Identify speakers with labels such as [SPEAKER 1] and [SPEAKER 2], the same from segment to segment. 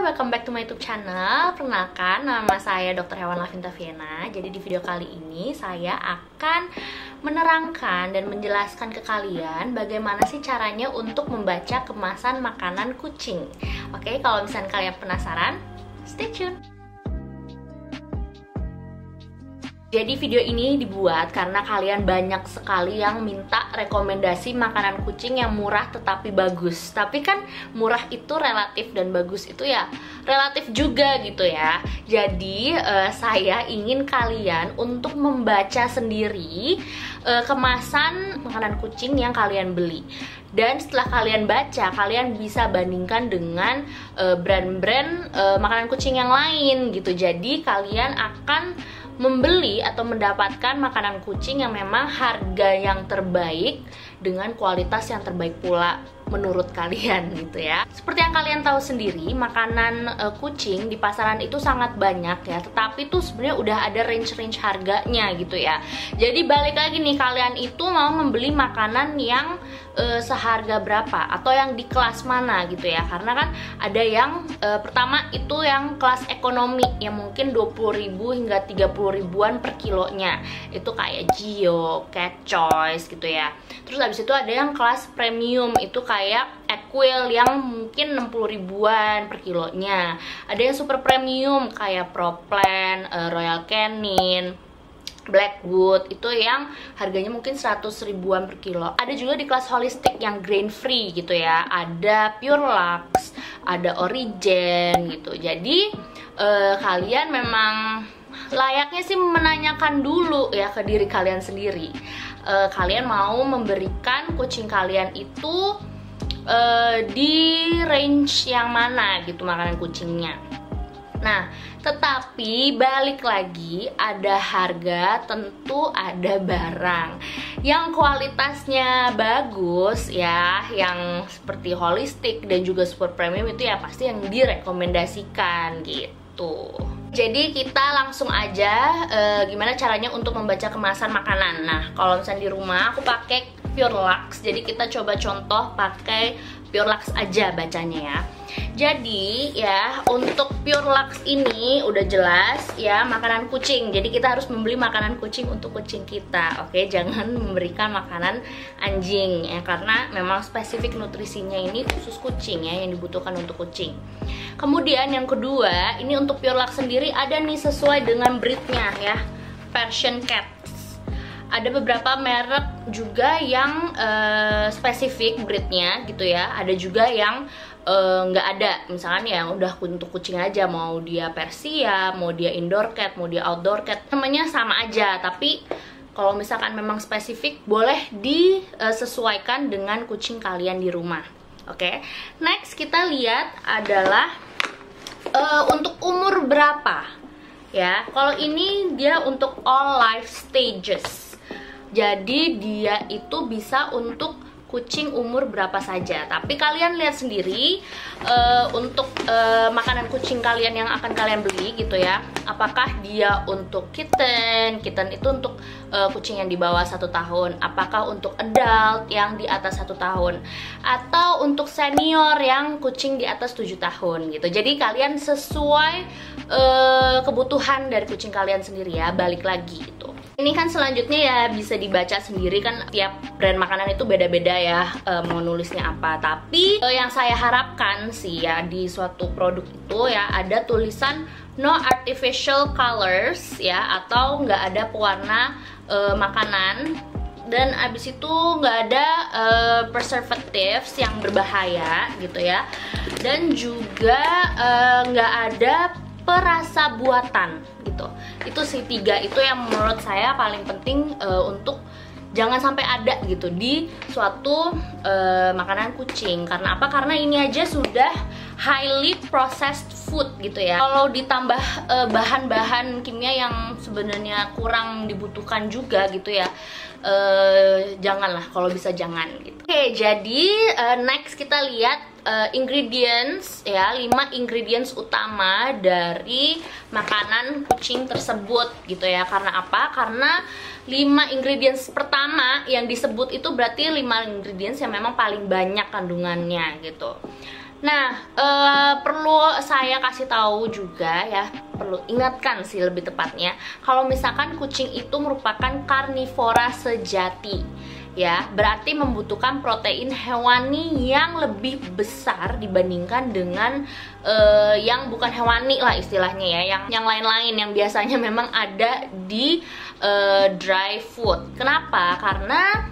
[SPEAKER 1] welcome back to my YouTube channel. Perkenalkan, nama saya Dr. Hewan Lavinta Viena. Jadi di video kali ini saya akan menerangkan dan menjelaskan ke kalian bagaimana sih caranya untuk membaca kemasan makanan kucing. Oke, kalau misalnya kalian penasaran, stay tune. Jadi video ini dibuat karena kalian banyak sekali yang minta rekomendasi makanan kucing yang murah tetapi bagus. Tapi kan murah itu relatif dan bagus itu ya relatif juga gitu ya. Jadi saya ingin kalian untuk membaca sendiri kemasan makanan kucing yang kalian beli. Dan setelah kalian baca, kalian bisa bandingkan dengan brand-brand makanan kucing yang lain gitu. Jadi kalian akan membeli atau mendapatkan makanan kucing yang memang harga yang terbaik dengan kualitas yang terbaik pula menurut kalian gitu ya. Seperti yang kalian tahu sendiri, makanan kucing di pasaran itu sangat banyak ya, tetapi tuh sebenarnya udah ada range-range harganya gitu ya. Jadi balik lagi nih, kalian itu mau membeli makanan yang seharga berapa atau yang di kelas mana gitu ya. Karena kan ada yang pertama itu yang kelas ekonomi yang mungkin 20.000 hingga 30.000-an per kilonya. Itu kayak Gio, Cat Choice gitu ya. Terus habis itu ada yang kelas premium, itu kayak Equil yang mungkin 60.000-an per kilonya. Ada yang super premium kayak Pro Plan, Royal Canin, Blackwood, itu yang harganya mungkin 100.000-an per kilo. Ada juga di kelas holistik yang grain free gitu ya. Ada Pure Lux, ada Origen gitu. Jadi kalian memang layaknya sih menanyakan dulu ya ke diri kalian sendiri. Kalian mau memberikan kucing kalian itu di range yang mana gitu makanan kucingnya. Nah, tetapi balik lagi, ada harga, tentu ada barang yang kualitasnya bagus ya, yang seperti holistik dan juga super premium itu ya pasti yang direkomendasikan gitu. Jadi kita langsung aja gimana caranya untuk membaca kemasan makanan. Nah, kalau misalnya di rumah aku pakai Pure Lux, jadi kita coba contoh pakai Pure Lux aja bacanya ya. Jadi ya untuk Pure Lux ini udah jelas ya makanan kucing. Jadi kita harus membeli makanan kucing untuk kucing kita. Oke, jangan memberikan makanan anjing ya, karena memang spesifik nutrisinya ini khusus kucing ya, yang dibutuhkan untuk kucing. Kemudian yang kedua, ini untuk Pure Lux sendiri ada nih sesuai dengan breednya ya, Persian Cat. Ada beberapa merek juga yang spesifik breednya gitu ya. Ada juga yang nggak ada, misalkan ya udah untuk kucing aja, mau dia Persia, mau dia indoor cat, mau dia outdoor cat, namanya sama aja. Tapi kalau misalkan memang spesifik, boleh disesuaikan dengan kucing kalian di rumah. Oke, next kita lihat adalah untuk umur berapa ya. Kalau ini dia untuk all life stages. Jadi dia itu bisa untuk kucing umur berapa saja. Tapi kalian lihat sendiri untuk makanan kucing kalian yang akan kalian beli gitu ya. Apakah dia untuk kitten itu untuk kucing yang di bawah 1 tahun. Apakah untuk adult yang di atas 1 tahun. Atau untuk senior yang kucing di atas 7 tahun gitu. Jadi kalian sesuai kebutuhan dari kucing kalian sendiri ya. Balik lagi gitu. Ini kan selanjutnya ya bisa dibaca sendiri kan, tiap brand makanan itu beda-beda ya mau nulisnya apa. Tapi yang saya harapkan sih ya di suatu produk itu ya ada tulisan no artificial colors ya, atau nggak ada pewarna makanan. Dan abis itu nggak ada preservatives yang berbahaya gitu ya. Dan juga nggak ada perasa buatan gitu. Itu sih 3 itu yang menurut saya paling penting untuk jangan sampai ada gitu di suatu makanan kucing. Karena apa? Karena ini aja sudah highly processed food gitu ya. Kalau ditambah bahan-bahan kimia yang sebenarnya kurang dibutuhkan juga gitu ya, janganlah, kalau bisa jangan gitu. Oke, jadi next kita lihat ingredients ya, 5 ingredients utama dari makanan kucing tersebut gitu ya. Karena apa? Karena 5 ingredients pertama yang disebut itu berarti 5 ingredients yang memang paling banyak kandungannya gitu. Nah, perlu saya kasih tahu juga ya, perlu ingatkan sih lebih tepatnya, kalau misalkan kucing itu merupakan karnivora sejati, ya, berarti membutuhkan protein hewani yang lebih besar dibandingkan dengan yang bukan hewani lah istilahnya ya, yang lain-lain yang biasanya memang ada di dry food. Kenapa? Karena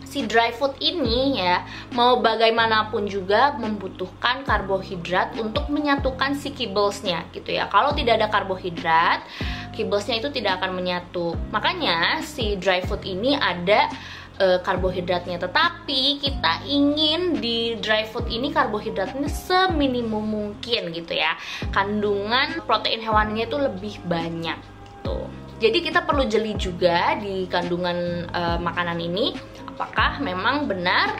[SPEAKER 1] si dry food ini ya, mau bagaimanapun juga membutuhkan karbohidrat untuk menyatukan si kibblesnya gitu ya. Kalau tidak ada karbohidrat, kibblesnya itu tidak akan menyatu. Makanya si dry food ini ada karbohidratnya, tetapi kita ingin di dry food ini karbohidratnya seminimum mungkin gitu ya. Kandungan protein hewaninya itu lebih banyak tuh. Jadi kita perlu jeli juga di kandungan makanan ini, apakah memang benar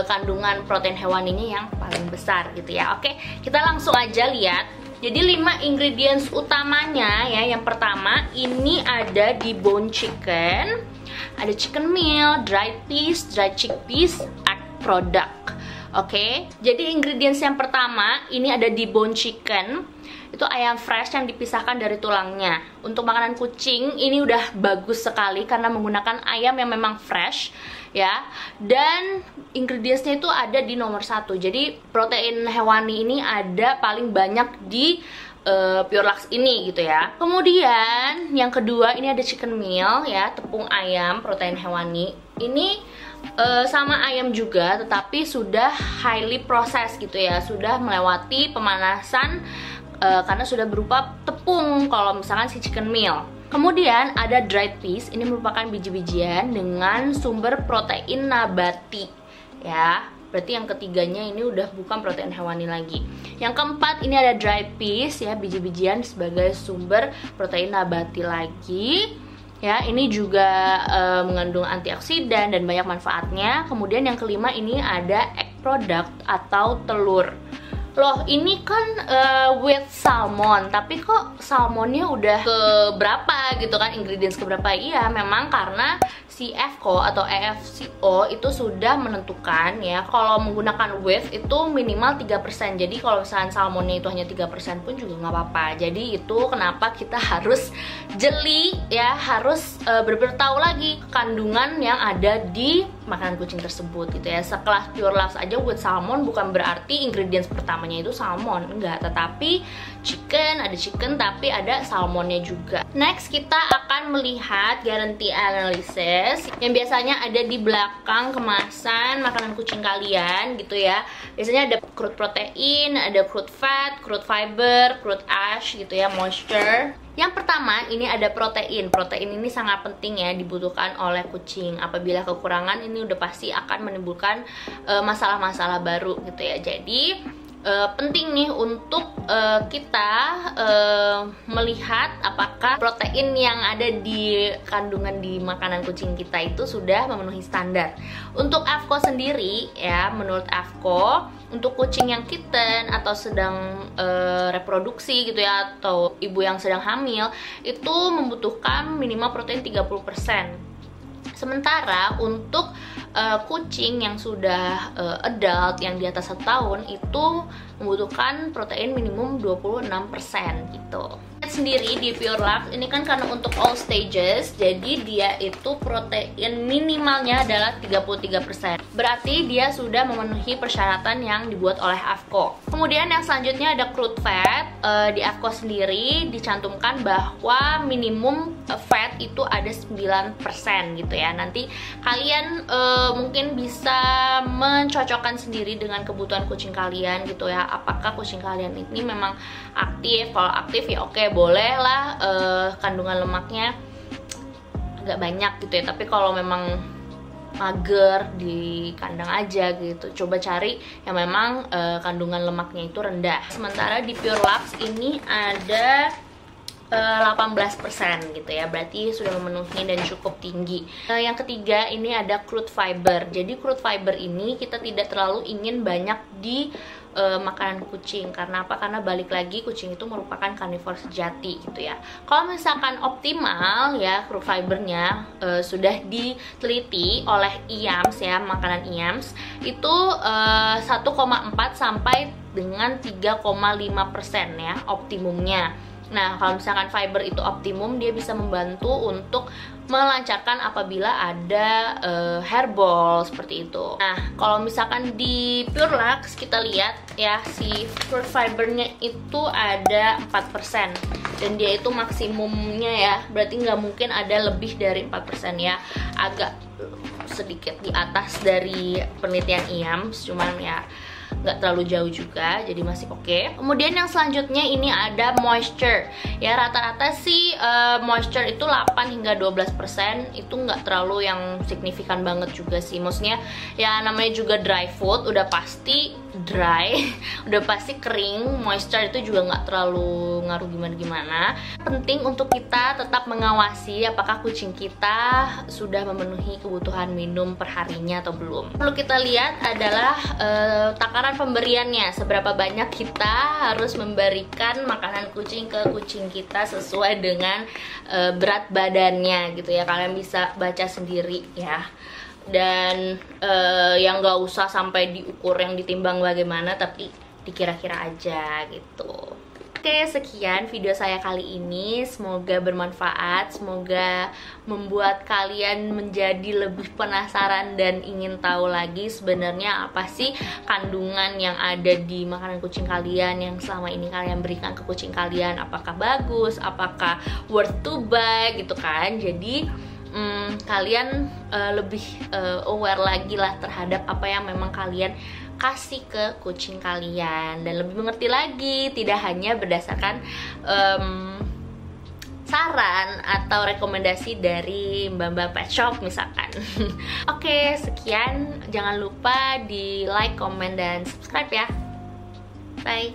[SPEAKER 1] kandungan protein hewaninya yang paling besar gitu ya. Oke, kita langsung aja lihat. Jadi 5 ingredients utamanya ya. Yang pertama ini ada di bone chicken, ada chicken meal, dried peas, dried chickpeas, egg product. Oke, jadi ingredients yang pertama ini ada di bone chicken. Itu ayam fresh yang dipisahkan dari tulangnya. Untuk makanan kucing ini udah bagus sekali karena menggunakan ayam yang memang fresh ya. Dan ingredientsnya itu ada di nomor 1. Jadi protein hewani ini ada paling banyak di Pure Lux ini gitu ya. Kemudian yang kedua ini ada chicken meal ya, tepung ayam protein hewani. Ini sama ayam juga, tetapi sudah highly processed gitu ya, sudah melewati pemanasan karena sudah berupa tepung kalau misalkan si chicken meal. Kemudian ada dried peas, ini merupakan biji-bijian dengan sumber protein nabati ya. Berarti yang ketiganya ini udah bukan protein hewani lagi. Yang keempat ini ada dried peas ya, biji-bijian sebagai sumber protein nabati lagi. Ya, ini juga mengandung antioksidan dan banyak manfaatnya. Kemudian yang kelima ini ada egg product atau telur. Loh, ini kan with salmon, tapi kok salmonnya udah ke berapa gitu kan, ingredients keberapa? Iya, memang karena si EFCO atau EFCO itu sudah menentukan ya, kalau menggunakan with itu minimal 3%. Jadi kalau misalnya salmonnya itu hanya 3% pun juga nggak apa-apa. Jadi itu kenapa kita harus jeli ya, harus bener-bener tahu lagi kandungan yang ada di makanan kucing tersebut gitu ya. Sekelas Pure Lux aja with salmon bukan berarti ingredients pertamanya itu salmon, enggak, tetapi chicken, ada chicken tapi ada salmonnya juga. Next kita akan melihat guarantee analysis yang biasanya ada di belakang kemasan makanan kucing kalian gitu ya. Biasanya ada crude protein, ada crude fat, crude fiber, crude ash gitu ya, moisture. Yang pertama ini ada protein. Protein ini sangat penting ya, dibutuhkan oleh kucing. Apabila kekurangan ini udah pasti akan menimbulkan masalah-masalah baru gitu ya. Jadi penting nih untuk kita melihat apakah protein yang ada di kandungan di makanan kucing kita itu sudah memenuhi standar. Untuk AFCO sendiri ya, menurut AFCO untuk kucing yang kitten atau sedang reproduksi gitu ya, atau ibu yang sedang hamil itu membutuhkan minimal protein 30%. Sementara untuk kucing yang sudah adult yang di atas 1 tahun itu membutuhkan protein minimum 26% gitu. Sendiri di Pure Lux ini kan karena untuk all stages, jadi dia itu protein minimalnya adalah 33%. Berarti dia sudah memenuhi persyaratan yang dibuat oleh AFCO. Kemudian yang selanjutnya ada crude fat. Di AFCO sendiri dicantumkan bahwa minimum fat itu ada 9% gitu ya. Nanti kalian mungkin bisa mencocokkan sendiri dengan kebutuhan kucing kalian gitu ya. Apakah kucing kalian ini memang aktif? Kalau aktif ya oke, bolehlah kandungan lemaknya agak banyak gitu ya. Tapi kalau memang mager di kandang aja gitu, coba cari yang memang kandungan lemaknya itu rendah. Sementara di Pure Lux ini ada 18% gitu ya, berarti sudah memenuhi dan cukup tinggi. Yang ketiga ini ada crude fiber. Jadi crude fiber ini kita tidak terlalu ingin banyak di makanan kucing. Karena apa? Karena balik lagi kucing itu merupakan karnivor sejati gitu ya. Kalau misalkan optimal ya crude fibernya sudah diteliti oleh IAMS ya, makanan IAMS itu 1,4 sampai dengan 3,5% ya optimumnya. Nah, kalau misalkan fiber itu optimum, dia bisa membantu untuk melancarkan apabila ada hairball seperti itu. Nah, kalau misalkan di Pure Lux kita lihat ya, si crude fibernya itu ada 4% dan dia itu maksimumnya ya, berarti nggak mungkin ada lebih dari 4% ya, agak sedikit di atas dari penelitian IAMS, cuman ya nggak terlalu jauh juga, jadi masih oke. Kemudian yang selanjutnya ini ada moisture ya, rata-rata sih moisture itu 8 hingga 12%, itu nggak terlalu yang signifikan banget juga sih. Maksudnya ya namanya juga dry food, udah pasti dry udah pasti kering, moisture itu juga nggak terlalu ngaruh gimana-gimana. Penting untuk kita tetap mengawasi apakah kucing kita sudah memenuhi kebutuhan minum perharinya atau belum. Perlu kita lihat adalah takaran pemberiannya, seberapa banyak kita harus memberikan makanan kucing ke kucing kita sesuai dengan berat badannya gitu ya. Kalian bisa baca sendiri ya. Dan yang nggak usah sampai diukur yang ditimbang bagaimana, tapi dikira-kira aja gitu. Oke, sekian video saya kali ini, semoga bermanfaat, semoga membuat kalian menjadi lebih penasaran dan ingin tahu lagi sebenarnya apa sih kandungan yang ada di makanan kucing kalian yang selama ini kalian berikan ke kucing kalian, apakah bagus, apakah worth to buy gitu kan. Jadi kalian lebih aware lagi lah terhadap apa yang memang kalian kasih ke kucing kalian, dan lebih mengerti lagi, tidak hanya berdasarkan saran atau rekomendasi dari mbak-mbak pet shop misalkan. Oke, sekian, jangan lupa di like, comment, dan subscribe ya. Bye.